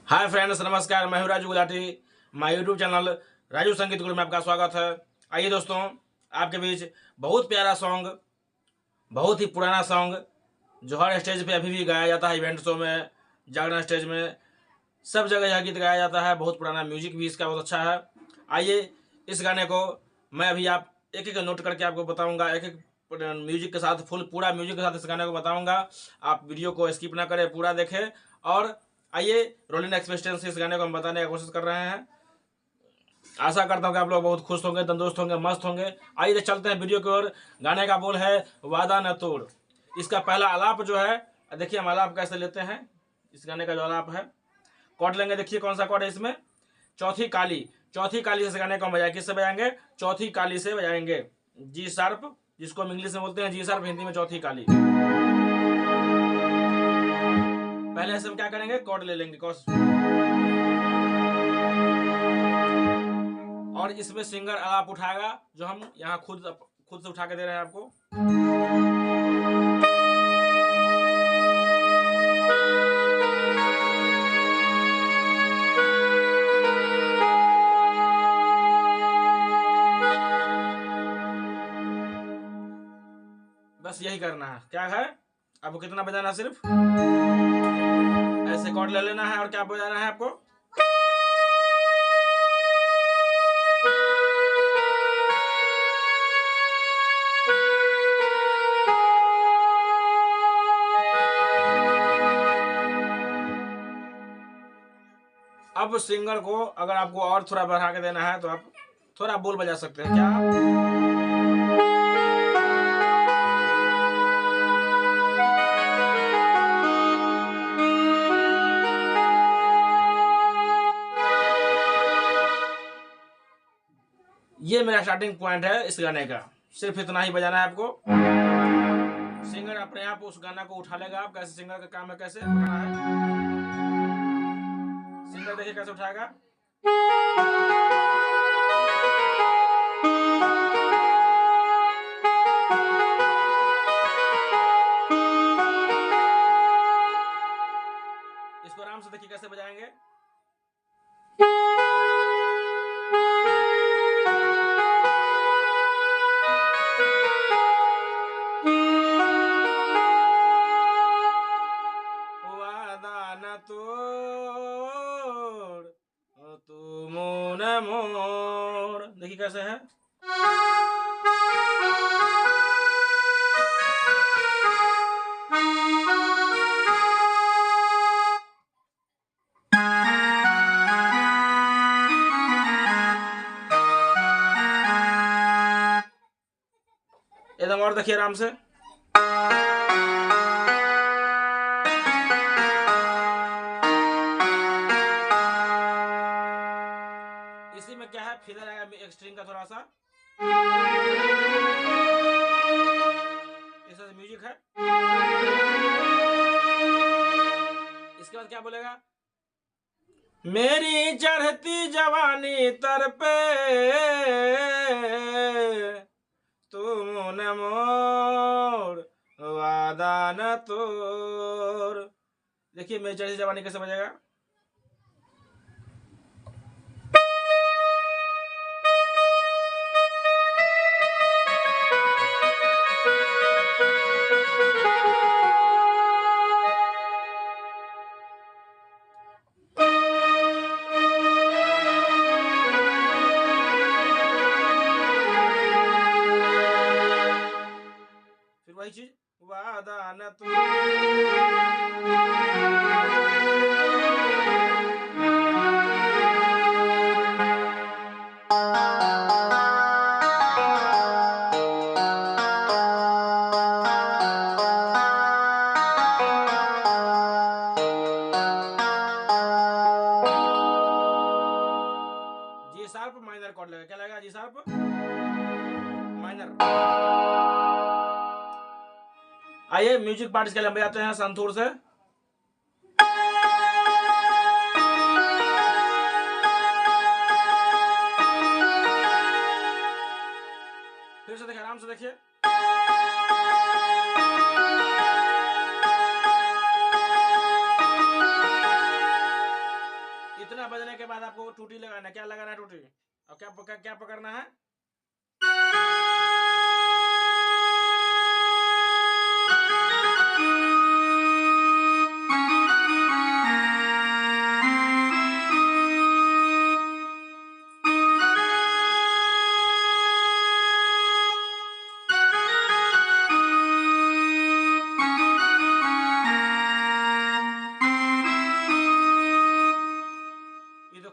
Hi friends, नमस्कार। मैं हूं Raju Gulati. My YouTube channel Raju संगीत गुरु में आपका स्वागत है। आइए दोस्तों, आपके बीच बहुत प्यारा सॉन्ग, बहुत ही पुराना सॉन्ग जो हर स्टेज पे अभी भी गाया जाता है, इवेंट शो में, जागरण स्टेज में, सब जगह यह गीत गाया जाता है। बहुत पुराना, म्यूजिक भी इसका बहुत अच्छा है। आइए इस गाने को मैं अभी आप एक एक नोट करके आपको बताऊंगा, एक एक म्यूजिक के साथ, फुल पूरा म्यूजिक के साथ इस गाने को बताऊंगा। आप वीडियो को स्किप ना करें, पूरा देखें। और आइए, रोलिंग एक्सप्रेशन से इस गाने को हम बताने की कोशिश कर रहे हैं। आशा करता हूँ कि आप लोग बहुत खुश होंगे, तंदुरुस्त होंगे, मस्त होंगे। आइए चलते हैं वीडियो की ओर। गाने का बोल है वादा न तोड़। इसका पहला आलाप जो है, देखिए हम आलाप कैसे लेते हैं। इस गाने का जो आलाप है, कॉर्ड लेंगे। देखिए कौन सा कॉर्ड है इसमें, चौथी काली। चौथी काली से गाने को हम बजाएंगे। किससे बजाएंगे? चौथी काली से बजाएंगे। जी शार्प, जिसको हम इंग्लिश में बोलते हैं जी शार्प, हिंदी में चौथी काली। पहले से हम क्या करेंगे, कॉर्ड ले लेंगे और इसमें सिंगर आलाप उठाएगा, जो हम यहाँ खुद से उठा के दे रहे हैं आपको। बस यही करना है। क्या है, आपको कितना बजाना है? सिर्फ ऐसे कॉर्ड ले लेना है। और क्या बजाना है आपको? अब सिंगर को अगर आपको और थोड़ा बढ़ा के देना है तो आप थोड़ा बोल बजा सकते हैं। क्या? ये मेरा स्टार्टिंग पॉइंट है इस गाने का। सिर्फ इतना ही बजाना है आपको। सिंगर अपने आप उस गाना को उठा लेगा। आप कैसे, सिंगर का काम है कैसे उठाना है। सिंगर देखिए कैसे उठाएगा। इसको आराम से देखिए कैसे बजाएंगे। वादा न तोड़ तू मुन मोड़, देखिए कैसे है। एकदम और देखिए आराम से। इसी में क्या है, फिलर आएगा एक स्ट्रिंग का थोड़ा सा, इसका म्यूजिक है। इसके बाद क्या बोलेगा, मेरी चढ़ती जवानी तर पे तुम न मोड़ वादा न तोड़। देखिए मेरी चढ़ती जवानी कैसे बजेगा। फिर वही चीज, वादा न तोड़। जी शार्प माइनर कॉर्ड लगेगा। क्या लगेगा? G sharp minor. आइए म्यूजिक पार्ट इसके लिए हम बजाते हैं संतूर से। फिर से देखिए, आराम से देखिए। इतना बजने के बाद आपको टूटी लगाना है। क्या लगाना है? टूटी। और क्या पकड़ना है?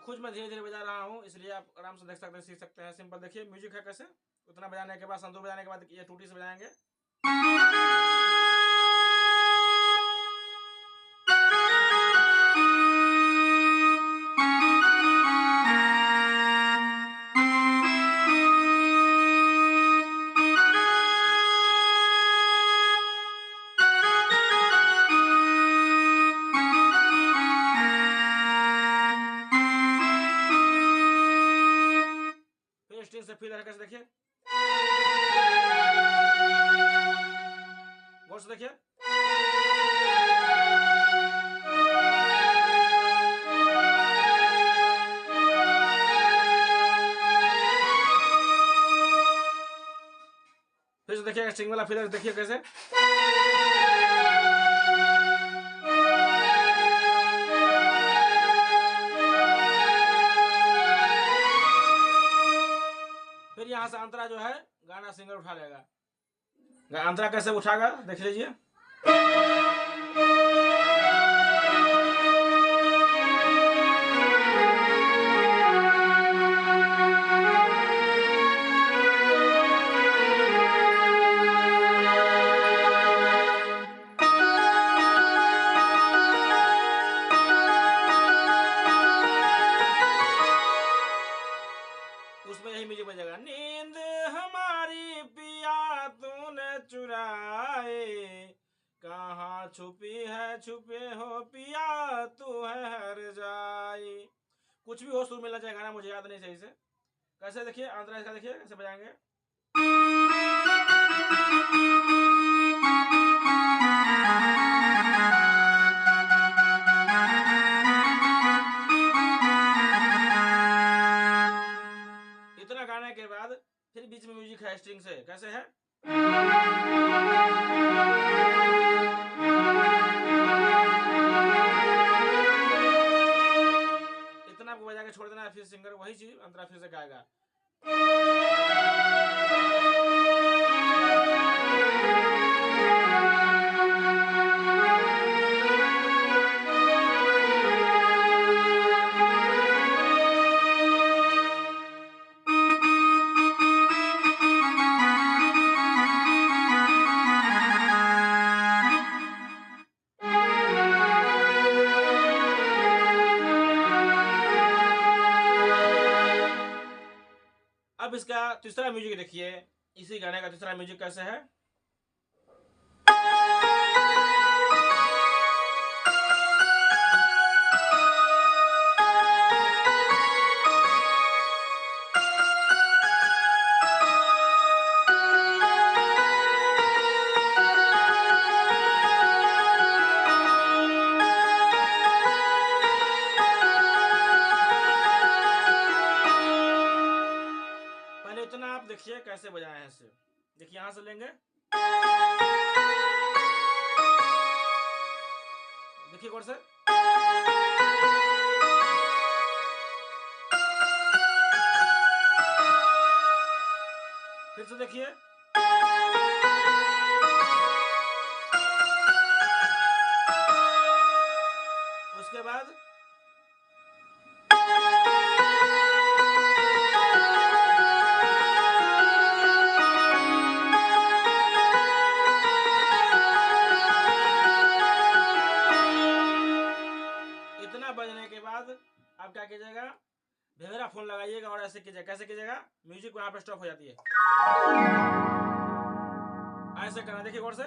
खुद मैं धीरे धीरे बजा रहा हूँ, इसलिए आप आराम से देख सकते हैं, सीख सकते हैं। सिंपल देखिए म्यूजिक है कैसे। उतना बजाने के बाद, संतूर बजाने के बाद ये टूटी से बजाएंगे। स्ट्रिंग से फील है कैसे देखिए, गौर से देखिए। फिर से देखिए स्ट्रिंग वाला फील देखिए कैसे। फिर यहाँ से अंतरा जो है गाना सिंगर उठा लेगा। अंतरा कैसे उठाएगा देख लीजिए। उसमें यही म्यूजिक बजेगा। नींद हमारी पिया तूने चुराए, कहाँ छुपी है छुपे हो पिया तू है हर जाए। कुछ भी हो सुर मिलना चाहिए, गाना मुझे याद नहीं सही से। कैसे देखिए अंतरा इसका देखिए कैसे बजाएंगे। इतना गाने के बाद फिर बीच में म्यूजिक है स्ट्रिंग से, कैसे है। इतना आपको बजा के छोड़ देना है, फिर सिंगर वही चीज अंतरा फिर से गाएगा। अब इसका तीसरा म्यूजिक देखिए, इसी गाने का तीसरा म्यूजिक कैसे है। पहले इतना आप देखिए कैसे बजाए हैं इसे। देखिए यहां से लेंगे, देखिए गौर से। फिर से देखिए, उसके बाद इतना बजने के बाद आप क्या कीजिएगा, भेवेरा फोन लगाइएगा और ऐसे कीजिएगा। कैसे कीजिएगा, म्यूजिक वहां पे स्टॉप हो जाती है, ऐसे करना। देखिए गौर से,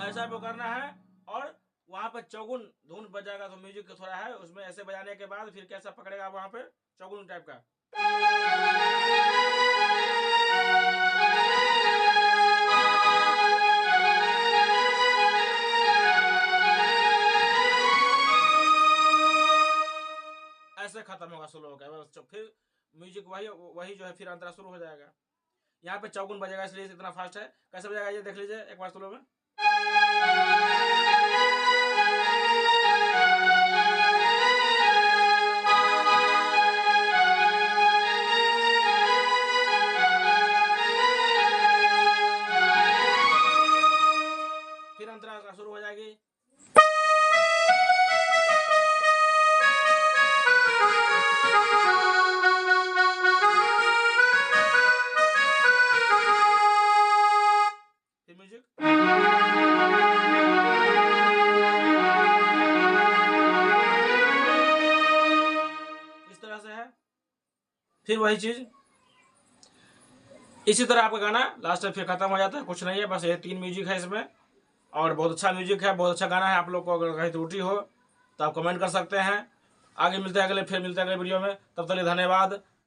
ऐसा वो करना है। और वहां पे चौगुन धुन बजाएगा तो म्यूजिक थोड़ा है उसमें, ऐसे बजाने के बाद फिर कैसा पकड़ेगा वहां पे चौगुन टाइप का। खत्म होगा स्लो का, बस फिर म्यूजिक वही वही जो है फिर अंतरा शुरू हो जाएगा। यहाँ पे चौगुन बजेगा इसलिए इतना फास्ट है। कैसे बजेगा ये देख लीजिए एक बार स्लो में। फिर अंतरा शुरू हो जाएगी। फिर म्यूजिक इस तरह से है। फिर वही चीज इसी तरह आपका गाना लास्ट में फिर खत्म हो जाता है। कुछ नहीं है, बस ये 3 म्यूजिक है इसमें, और बहुत अच्छा म्यूजिक है, बहुत अच्छा गाना है। आप लोग को अगर कहीं त्रुटि हो तो आप कमेंट कर सकते हैं। आगे मिलते हैं फिर मिलते हैं अगले वीडियो में। तब तक के लिए धन्यवाद।